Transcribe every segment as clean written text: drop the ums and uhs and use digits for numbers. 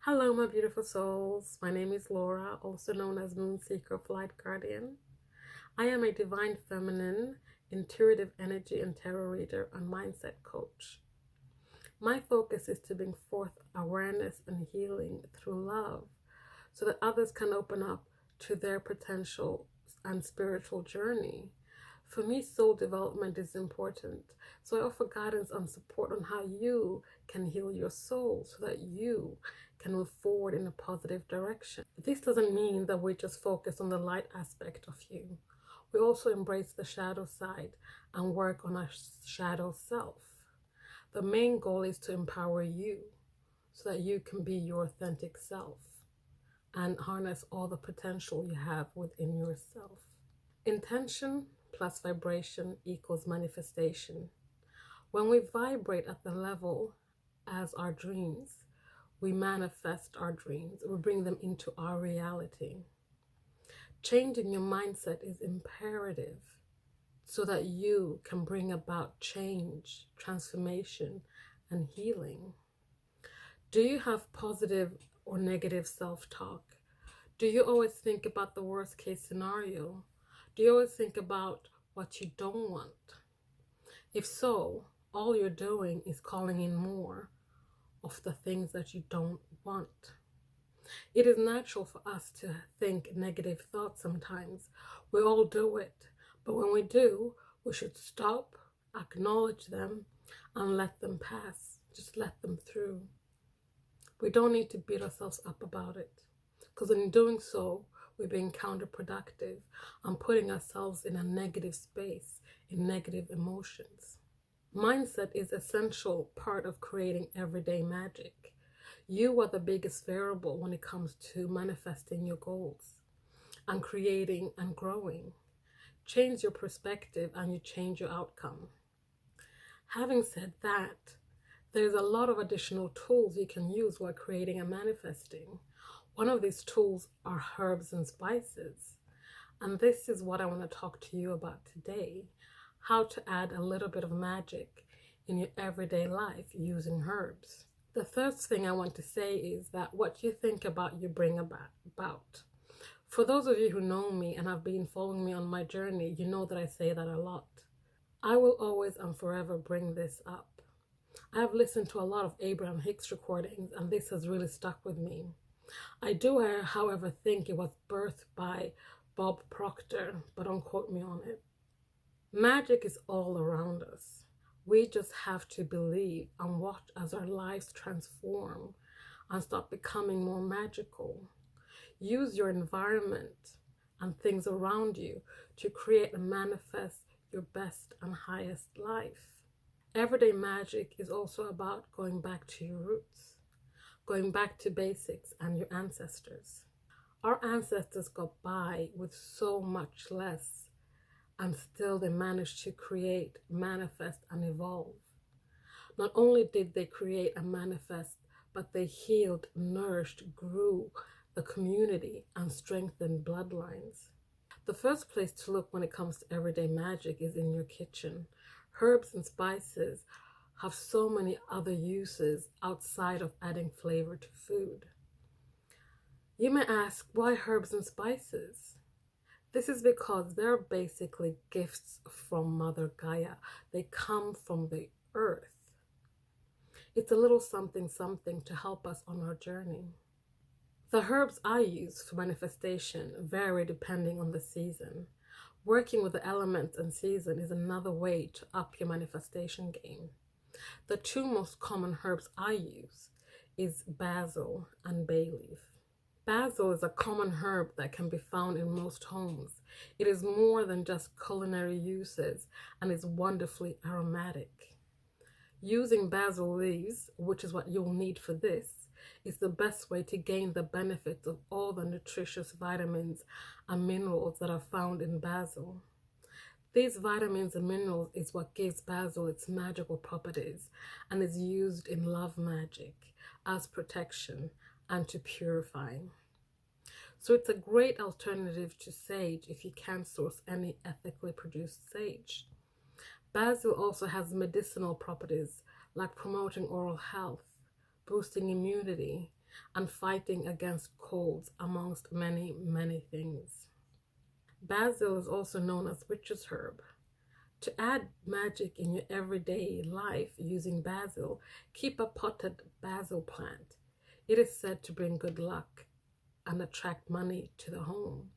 Hello, my beautiful souls. My name is Laura, also known as Moonseeker Flight Guardian. I am a divine feminine, intuitive energy and tarot reader and mindset coach. My focus is to bring forth awareness and healing through love so that others can open up to their potential and spiritual journey. For me, soul development is important. So I offer guidance and support on how you can heal your soul so that you can move forward in a positive direction. This doesn't mean that we just focus on the light aspect of you. We also embrace the shadow side and work on our shadow self. The main goal is to empower you so that you can be your authentic self and harness all the potential you have within yourself. Intention plus vibration equals manifestation. When we vibrate at the level as our dreams, we manifest our dreams. We bring them into our reality. Changing your mindset is imperative so that you can bring about change, transformation, and healing. Do you have positive or negative self-talk? Do you always think about the worst case scenario? Do you always think about what you don't want? If so, all you're doing is calling in more of the things that you don't want. It is natural for us to think negative thoughts sometimes. We all do it. But when we do, we should stop, acknowledge them, and let them pass. Just let them through. We don't need to beat ourselves up about it, because in doing so, we're being counterproductive and putting ourselves in a negative space, in negative emotions. Mindset is an essential part of creating everyday magic. You are the biggest variable when it comes to manifesting your goals and creating and growing. Change your perspective and you change your outcome. Having said that, there's a lot of additional tools you can use while creating and manifesting. One of these tools are herbs and spices. And this is what I want to talk to you about today. How to add a little bit of magic in your everyday life using herbs. The first thing I want to say is that what you think about, you bring about. For those of you who know me and have been following me on my journey, you know that I say that a lot. I will always and forever bring this up. I have listened to a lot of Abraham Hicks recordings and this has really stuck with me. I do, however, think it was birthed by Bob Proctor, but don't quote me on it. Magic is all around us. We just have to believe and watch as our lives transform and start becoming more magical. Use your environment and things around you to create and manifest your best and highest life. Everyday magic is also about going back to your roots, going back to basics and your ancestors. Our ancestors got by with so much less, and still they managed to create, manifest, and evolve. Not only did they create and manifest, but they healed, nourished, grew the community, and strengthened bloodlines. The first place to look when it comes to everyday magic is in your kitchen. Herbs and spices have so many other uses outside of adding flavor to food. You may ask, why herbs and spices? This is because they're basically gifts from Mother Gaia. They come from the earth. It's a little something to help us on our journey. The herbs I use for manifestation vary depending on the season. Working with the elements and season is another way to up your manifestation game. The two most common herbs I use is basil and bay leaf. Basil is a common herb that can be found in most homes. It is more than just culinary uses and is wonderfully aromatic. Using basil leaves, which is what you'll need for this, is the best way to gain the benefits of all the nutritious vitamins and minerals that are found in basil. These vitamins and minerals is what gives basil its magical properties and is used in love magic as protection and to purify. So it's a great alternative to sage if you can't source any ethically produced sage. Basil also has medicinal properties like promoting oral health, boosting immunity, and fighting against colds, amongst many, many things. Basil is also known as witch's herb. To add magic in your everyday life using basil, keep a potted basil plant. It is said to bring good luck and attract money to the home.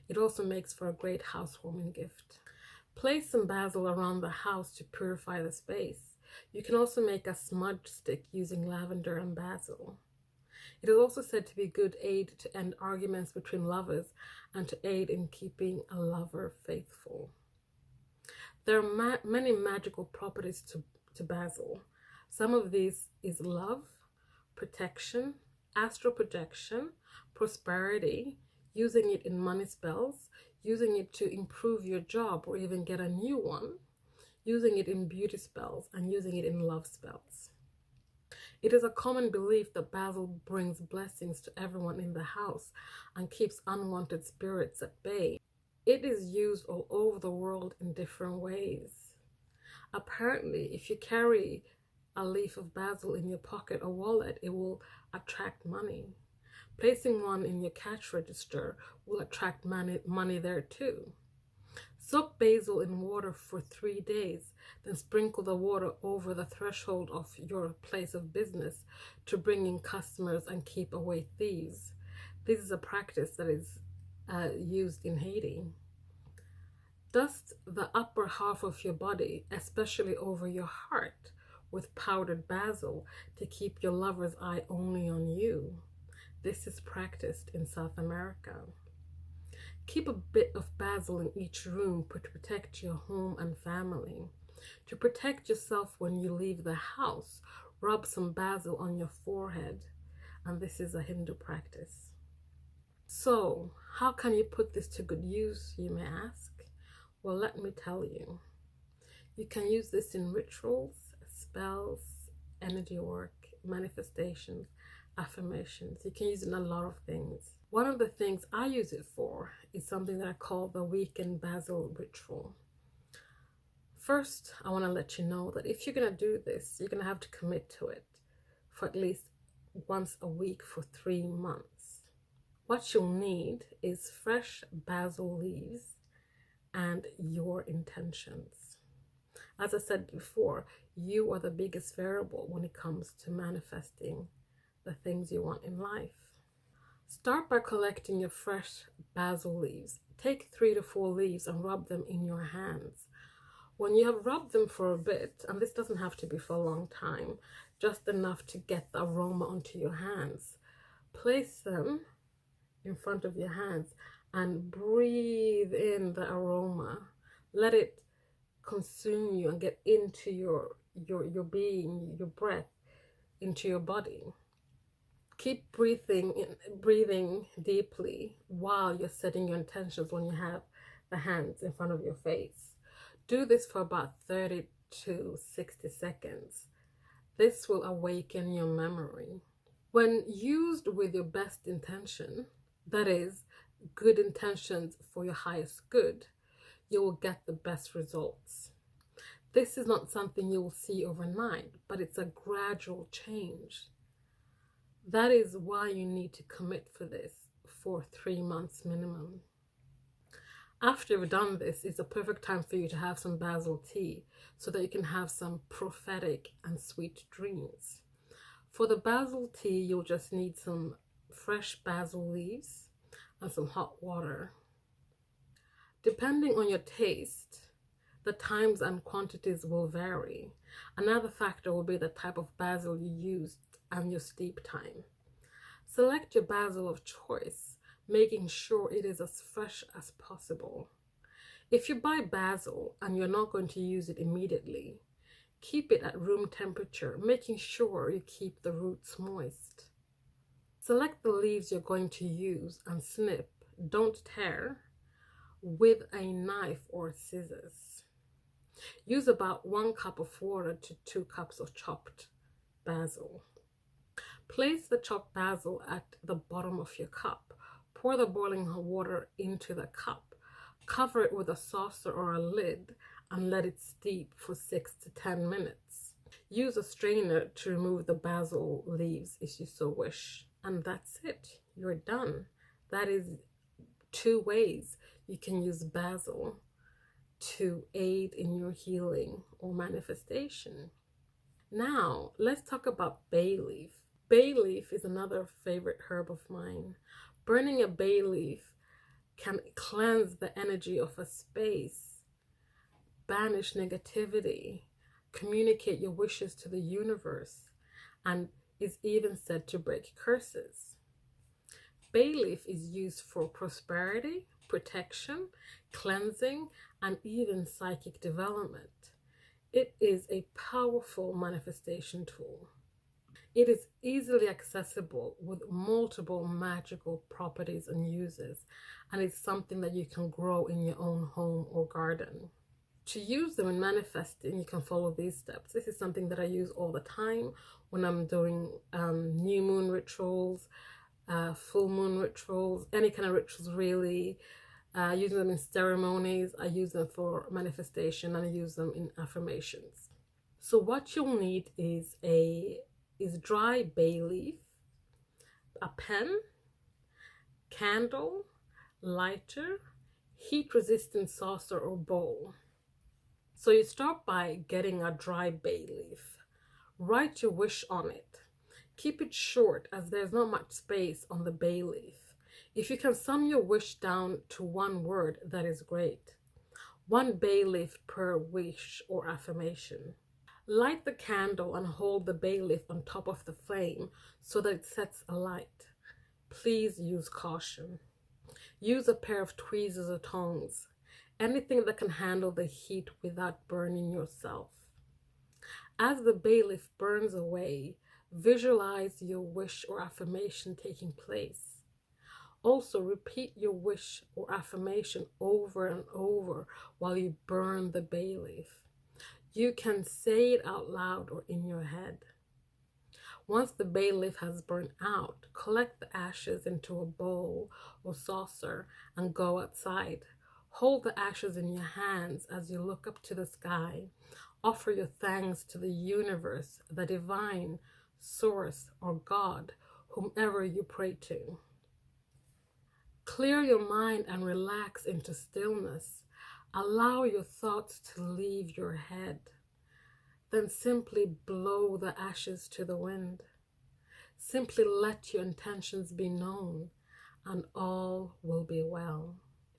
It also makes for a great housewarming gift. Place some basil around the house to purify the space. You can also make a smudge stick using lavender and basil. It is also said to be good aid to end arguments between lovers and to aid in keeping a lover faithful. There are many magical properties to basil. Some of these is love, protection, astral projection, prosperity, using it in money spells, using it to improve your job or even get a new one, using it in beauty spells, and using it in love spells. It is a common belief that basil brings blessings to everyone in the house and keeps unwanted spirits at bay. It is used all over the world in different ways. Apparently, if you carry a leaf of basil in your pocket or wallet, it will attract money. Placing one in your cash register will attract money there too. Soak basil in water for 3 days, then sprinkle the water over the threshold of your place of business to bring in customers and keep away thieves. This is a practice that is used in Haiti. Dust the upper half of your body, especially over your heart, with powdered basil to keep your lover's eye only on you. This is practiced in South America. Keep a bit of basil in each room to protect your home and family. To protect yourself when you leave the house, rub some basil on your forehead. And this is a Hindu practice. So, how can you put this to good use, you may ask? Well, let me tell you. You can use this in rituals, spells, energy work, manifestations, affirmations. You can use it in a lot of things. One of the things I use it for is something that I call the weekend basil ritual. First, I want to let you know that if you're going to do this, you're going to have to commit to it for at least once a week for 3 months. What you'll need is fresh basil leaves and your intentions. As I said before, you are the biggest variable when it comes to manifesting the things you want in life. Start by collecting your fresh basil leaves. Take 3 to 4 leaves and rub them in your hands. When you have rubbed them for a bit, and this doesn't have to be for a long time, just enough to get the aroma onto your hands, place them in front of your hands and breathe in the aroma. Let it consume you and get into your being, your breath, into your body. Keep breathing deeply while you're setting your intentions when you have the hands in front of your face. Do this for about 30 to 60 seconds. This will awaken your memory. When used with your best intention, that is, good intentions for your highest good, you will get the best results. This is not something you will see overnight, but it's a gradual change. That is why you need to commit for this for 3 months minimum. After you've done this, it's a perfect time for you to have some basil tea so that you can have some prophetic and sweet dreams. For the basil tea, you'll just need some fresh basil leaves and some hot water. Depending on your taste, the times and quantities will vary. Another factor will be the type of basil you used and your steep time. Select your basil of choice, making sure it is as fresh as possible. If you buy basil and you're not going to use it immediately, keep it at room temperature, making sure you keep the roots moist. Select the leaves you're going to use and snip, don't tear, with a knife or scissors. Use about 1 cup of water to 2 cups of chopped basil. Place the chopped basil at the bottom of your cup. Pour the boiling water into the cup. Cover it with a saucer or a lid and let it steep for 6 to 10 minutes. Use a strainer to remove the basil leaves if you so wish. and that's it. You're done. That is 2 ways you can use basil to aid in your healing or manifestation. Now, let's talk about bay leaf. Bay leaf is another favorite herb of mine. Burning a bay leaf can cleanse the energy of a space, banish negativity, communicate your wishes to the universe, and is even said to break curses. Bay leaf is used for prosperity, protection, cleansing, and even psychic development. It is a powerful manifestation tool. It is easily accessible with multiple magical properties and uses, and it's something that you can grow in your own home or garden. To use them in manifesting, you can follow these steps. This is something that I use all the time when I'm doing new moon rituals, full moon rituals, any kind of rituals really. Using them in ceremonies, I use them for manifestation, and I use them in affirmations. So what you'll need is dry bay leaf, a pen, candle, lighter, heat-resistant saucer or bowl. So you start by getting a dry bay leaf. Write your wish on it. Keep it short, as there's not much space on the bay leaf. If you can sum your wish down to one word, that is great. 1 bay leaf per wish or affirmation. Light the candle and hold the bay leaf on top of the flame so that it sets alight. Please use caution. Use a pair of tweezers or tongs. Anything that can handle the heat without burning yourself. As the bay leaf burns away, visualize your wish or affirmation taking place. Also, repeat your wish or affirmation over and over while you burn the bay leaf. You can say it out loud or in your head. Once the bay leaf has burned out, collect the ashes into a bowl or saucer and go outside. Hold the ashes in your hands as you look up to the sky. Offer your thanks to the universe, the divine, source, or God, whomever you pray to. Clear your mind and relax into stillness. Allow your thoughts to leave your head. Then simply blow the ashes to the wind. Simply let your intentions be known, and all will be well.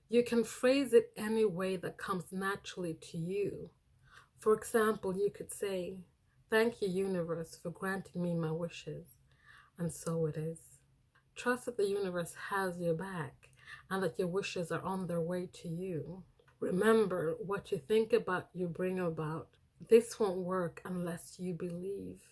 You can phrase it any way that comes naturally to you. For example, you could say, "Thank you, universe, for granting me my wishes." And so it is. Trust that the universe has your back and that your wishes are on their way to you. Remember, what you think about, you bring about. This won't work unless you believe.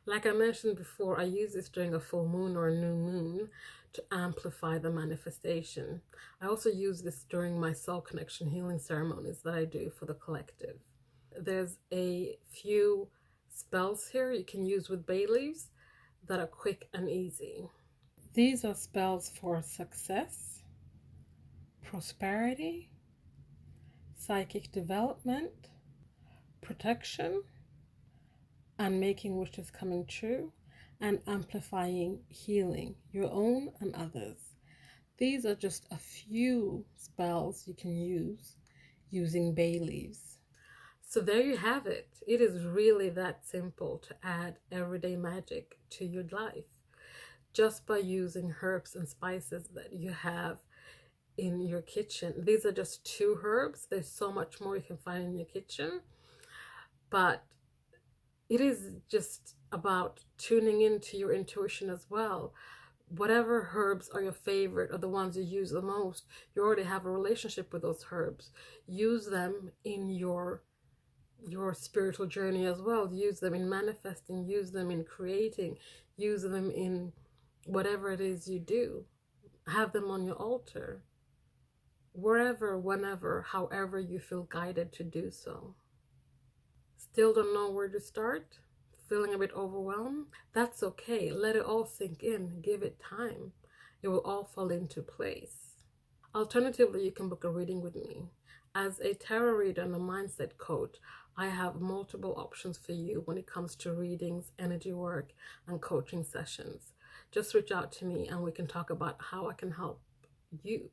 Like I mentioned before, I use this during a full moon or a new moon to amplify the manifestation. I also use this during my soul connection healing ceremonies that I do for the collective. There's a few spells here you can use with bay leaves that are quick and easy. These are spells for success, prosperity, psychic development, protection, and making wishes coming true, and amplifying healing, your own and others. These are just a few spells you can use using bay leaves. So there you have it. It is really that simple to add everyday magic to your life, just by using herbs and spices that you have in your kitchen. These are just 2 herbs. There's so much more you can find in your kitchen, but it is just about tuning into your intuition as well. Whatever herbs are your favorite or the ones you use the most, you already have a relationship with those herbs. Use them in your spiritual journey as well. Use them in manifesting, use them in creating, use them in whatever it is you do. Have them on your altar, wherever, whenever, however you feel guided to do so. Still don't know where to start? Feeling a bit overwhelmed? That's okay. Let it all sink in. Give it time. It will all fall into place. Alternatively, you can book a reading with me. As a tarot reader and a mindset coach, I have multiple options for you when it comes to readings, energy work, and coaching sessions. just reach out to me and we can talk about how I can help you.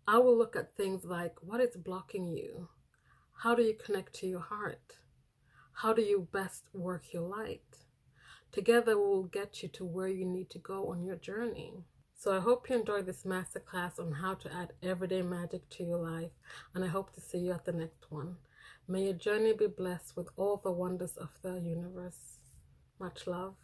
I will look at things like, what is blocking you? How do you connect to your heart? How do you best work your light? Together we will get you to where you need to go on your journey. So I hope you enjoyed this masterclass on how to add everyday magic to your life, and I hope to see you at the next one. May your journey be blessed with all the wonders of the universe. Much love.